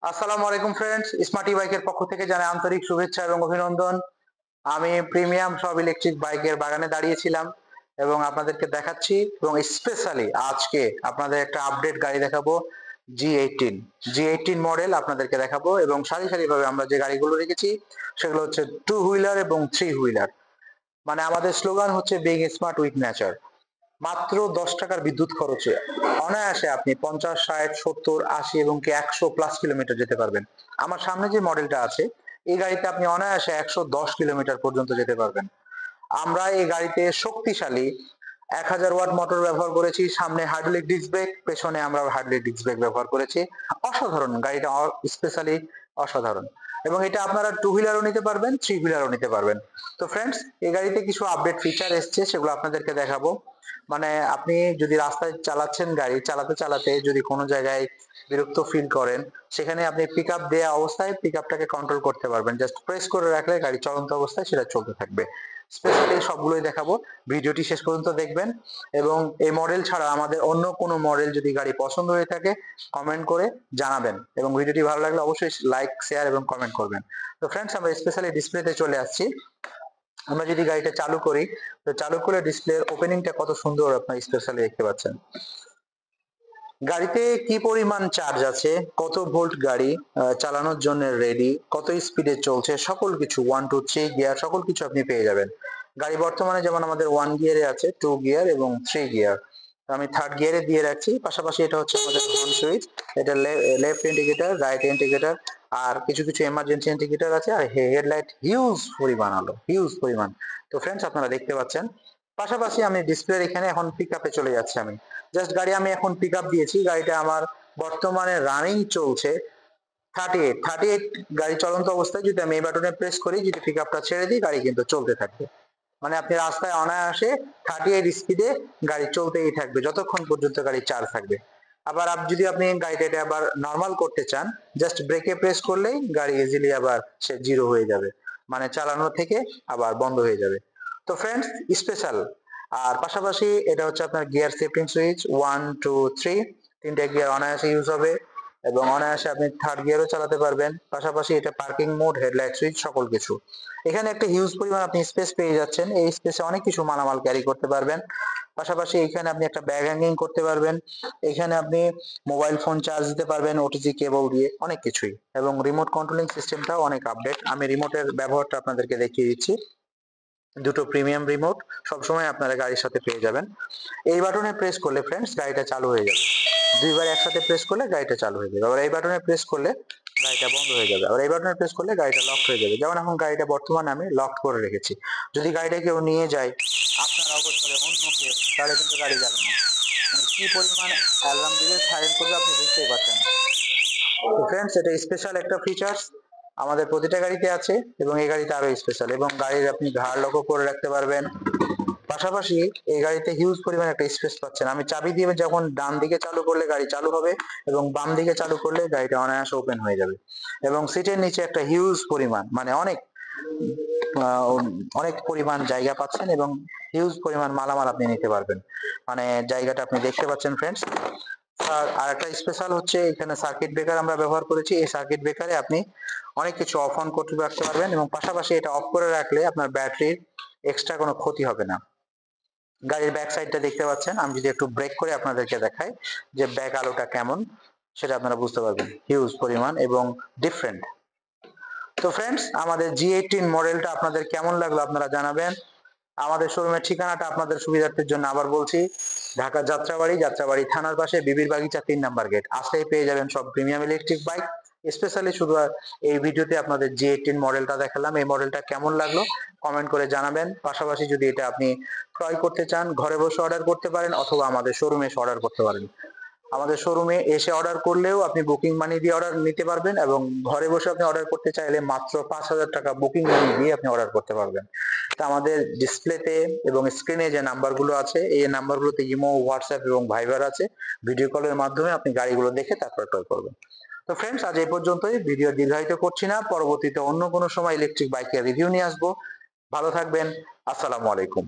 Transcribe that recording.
আসসালামু আলাইকুম friends, smarty বাইকের পক্ষ থেকে জানাই আন্তরিক শুভেচ্ছা এবং অভিনন্দন। আমি প্রিমিয়াম সব ইলেকট্রিক বাইকের বাগানে দাঁড়িয়েছিলাম এবং আপনাদেরকে দেখাচ্ছি এবং স্পেশালি আজকে আপনাদের একটা আপডেট গাড়ি দেখাবো। জি18 মডেল আপনাদেরকে দেখাবো এবং সারি সারি ভাবে আমরা যে গাড়িগুলো রেখেছি সেগুলো হচ্ছে টু হুইলার এবং থ্রি হুইলার। মানে আমাদের স্লোগান হচ্ছে বিং স্মার্ট উইথ নেচার। মাত্র 10 টাকার বিদ্যুৎ খরচে অনায়াসে আপনি 50, 60, 70, 80 এবং কি 100+ কিলোমিটার যেতে পারবেন। আমার সামনে যে মডেলটা আছে এই গাড়িতে আপনি অনায়াসে 110 কিলোমিটার পর্যন্ত যেতে পারবেন। আমরা এই গাড়িতে শক্তিশালী 1000 ওয়াট মোটর ব্যবহার করেছি, সামনে হাইড্রোলিক ডিস্ক ব্রেক, পেছনে আমরা হাইড্রোলিক ডিস্ক ব্রেক ব্যবহার করেছি। অসাধারণ গাড়িটা, স্পেশালি অসাধারণ। এবং এটা আপনারা টু হুইলারও নিতে পারবেন, থ্রি হুইলারও নিতে পারবেন। তো ফ্রেন্ডস, এই গাড়িতে কিছু আপডেট ফিচার এসছে, সেগুলো আপনাদেরকে দেখাবো। মানে আপনি যদি রাস্তায় চালাচ্ছেন, গাড়ি চালাতে চালাতে যদি কোনো জায়গায় বিরক্ত ফিল করেন, সেখানে আপনি পিক আপ দেওয়া অবস্থায় পিক আপটাকে কন্ট্রোল করতে পারবেন। জাস্ট প্রেস করে রাখলে গাড়ি চলন্ত অবস্থায় সেটা চলতে থাকবে। স্পেশালি সবগুলোই দেখাবো, ভিডিওটি শেষ পর্যন্ত দেখবেন। এবং এই মডেল ছাড়া আমাদের অন্য কোনো মডেল যদি গাড়ি পছন্দ হয়ে থাকে কমেন্ট করে জানাবেন এবং ভিডিওটি ভালো লাগলে অবশ্যই লাইক, শেয়ার এবং কমেন্ট করবেন। তো ফ্রেন্ডস, আমরা স্পেশালি ডিসপ্লেতে চলে আসছি। আমরা যদি গাড়িটা চালু করি, তো চালু করলে ডিসপ্লের ওপেনিংটা কত সুন্দর আপনারা স্পেশালি দেখতে পাচ্ছেন। গাড়িতে কি পরিমাণ চার্জ আছে, কত ভোল্ট গাড়ি চালানোর জন্য রেডি, কত স্পিডে চলছে, সকল কিছু 1, 2, 3 গিয়ার সকল কিছু আপনি পেয়ে যাবেন। গাড়ি বর্তমানে যেমন আমাদের 1 গিয়ারে আছে, 2 গিয়ার এবং 3 গিয়ার। আমি 3rd গিয়ারে দিয়ে রাখছি। পাশাপাশি এটা হচ্ছে আমাদের হর্ন সুইচ, এটা লেফট ইন্ডিকেটর, রাইট ইন্ডিকেটর, আর কিছু কিছু এমার্জেন্সি ইন্ডিকেটর আছে, আর হেডলাইট হিউজ পরিমাণ আলো, হিউজ পরিমাণ। তো ফ্রেন্ডস, আপনারা দেখতে পাচ্ছেন। পাশাপাশি আমি ডিসপ্লের এখানে এখন পিক আপে চলে যাচ্ছি। আমি জাস্ট গাড়ি আমি এখন পিক আপ দিয়েছি। গাড়িটা আমার বর্তমানে রানিং চলছে 38। গাড়ি চলন্ত অবস্থায় যদি আমি এই বাটনে প্রেস করি, যদি পিক আপটা ছেড়ে দিই, গাড়ি কিন্তু চলতে থাকবে। মানে আপনি রাস্তায় অনায়াসে 38 স্পিডে গাড়ি চলতেই থাকবে যতক্ষণ পর্যন্ত গাড়ি চার্জ থাকবে। আবার যদি আপনি গাড়িটা আবার নর্মাল করতে চান, জাস্ট ব্রেকে প্রেস করলেই গাড়ি ইজিলি আবার সে জিরো হয়ে যাবে, মানে চালানো থেকে আবার বন্ধ হয়ে যাবে। তো ফ্রেন্ডস, স্পেশাল। আর পাশাপাশি এটা হচ্ছে আপনার গিয়ার শিফটিং সুইচ, 1, 2, 3 তিনটে গিয়ার অনায়াসে ইউজ হবে এবং অনায়াসে আপনি 3rd গিয়ারও চালাতে পারবেন। পাশাপাশি এটা পার্কিং মোড, হেডলাইট সুইচ সকল কিছু। এখানে একটা হিউজ পরিমাণ আপনি স্পেস পেয়ে যাচ্ছেন। এই স্পেসে অনেক কিছু মালামাল ক্যারি করতে পারবেন। পাশাপাশি এখানে আপনি একটা ব্যাগ হ্যাঙ্গিং করতে পারবেন। এখানে আপনি মোবাইল ফোন চার্জ দিতে পারবেন ওটিজি কেবল দিয়ে, অনেক কিছুই। এবং রিমোট কন্ট্রোলিং সিস্টেমটাও অনেক আপডেট। আমি রিমোটের ব্যবহারটা আপনাদেরকে দেখিয়ে দিচ্ছি। দুটো প্রিমিয়াম রিমোট সবসময় আপনারা গাড়ির সাথে পেয়ে যাবেন। এই বাটনে প্রেস করলে ফ্রেন্ডস গাড়িটা চালু হয়ে যাবে। দুইবার একসাথে প্রেস করলে গাড়িটা চালু হয়ে যাবে। আবার এই বাটনে প্রেস করলে গাড়িটা বন্ধ হয়ে যাবে। আবার এই বাটনে প্রেস করলে গাড়িটা লক হয়ে যাবে। যেমন এখন গাড়িটা বর্তমানে আমি লক করে রেখেছি। যদি গাড়িটা কেউ নিয়ে যায় আপনার অবসরে, অন্য কেউ, তাহলে কিন্তু গাড়ি যাবে না। মানে কি পরিমাণ অ্যালার্ম দিলে সাইলেন্ট করবে আপনি বুঝতেই পারছেন। তো ফ্রেন্ডস, এটা স্পেশাল একটা ফিচার্স আমাদের প্রতিটা গাড়িতে আছে এবং এই গাড়িতে আরো স্পেশাল। এবং গাড়ির আপনি ঘাড় লকও করে রাখতে পারবেন। পাশাপাশি এই গাড়িতে হিউজ পরিমাণ একটা স্পেস পাচ্ছেন। আমি চাবি দিয়ে যখন ডান দিকে চালু করলে গাড়ি চালু হবে এবং বাম দিকে চালু করলে গাড়িটা অনায়াসে ওপেন হয়ে যাবে। এবং সিটের নিচে একটা হিউজ পরিমাণ, মানে আহ, অনেক পরিমাণ জায়গা পাচ্ছেন এবং হিউজ পরিমাণ মালামাল আপনি নিতে পারবেন। মানে জায়গাটা আপনি দেখতে পাচ্ছেন ফ্রেন্ডস। আর একটা স্পেশাল হচ্ছে এখানে সার্কিট ব্রেকার আমরা ব্যবহার করেছি। এই সার্কিট ব্রেকারে আপনি অনেক কিছু অফ অন করতে রাখতে পারবেন এবং পাশাপাশি এটা অফ করে রাখলে আপনার ব্যাটারির এক্সট্রা কোনো ক্ষতি হবে না। গাড়ির ব্যাক সাইডটা দেখতে পাচ্ছেন। আমি যদি একটু ব্রেক করে আপনাদেরকে দেখাই যে ব্যাক আলোটা কেমন, সেটা আপনারা বুঝতে পারবেন। হিউজ পরিমাণ এবং ডিফারেন্ট। তো ফ্রেন্ডস, আমাদের জি18 মডেলটা আপনাদের কেমন লাগলো আপনারা জানাবেন। আমাদের শোরুমের ঠিকানাটা আপনাদের সুবিধার্থের জন্য আবার বলছি, ঢাকা যাত্রাবাড়ি থানার পাশে বিবির বাগিচা 3 নাম্বার গেট আসলেই পেয়ে যাবেন সব প্রিমিয়াম ইলেকট্রিক বাইক। স্পেশালি শুধু এই ভিডিওতে আপনাদের জি18 মডেলটা দেখালাম। এই মডেলটা কেমন লাগলো কমেন্ট করে জানাবেন। পাশাপাশি যদি এটা আপনি ক্রয় করতে চান, ঘরে বসে অর্ডার করতে পারেন অথবা আমাদের শোরুমে এসে অর্ডার করতে পারেন। আমাদের শোরুমে এসে অর্ডার করলেও আপনি বুকিং মানি দিয়ে অর্ডার নিতে পারবেন এবং ঘরে বসে আপনি অর্ডার করতে চাইলে মাত্র 5,000 টাকা বুকিং মানি দিয়ে আপনি অর্ডার করতে পারবেন। তা আমাদের ডিসপ্লেতে এবং স্ক্রিনে যে নাম্বারগুলো আছে এই নাম্বারগুলোতে ইমো, হোয়াটসঅ্যাপ এবং ভাইবার আছে। ভিডিও কলের মাধ্যমে আপনি গাড়িগুলো দেখে তারপর ক্রয় করবেন। তো ফ্রেন্ডস, আজ এই পর্যন্তই। ভিডিও দীর্ঘায়িত করছি না। পরবর্তীতে অন্য কোনো সময় ইলেকট্রিক বাইকের রিভিউ নিয়ে আসবো। ভালো থাকবেন। আসসালামু আলাইকুম।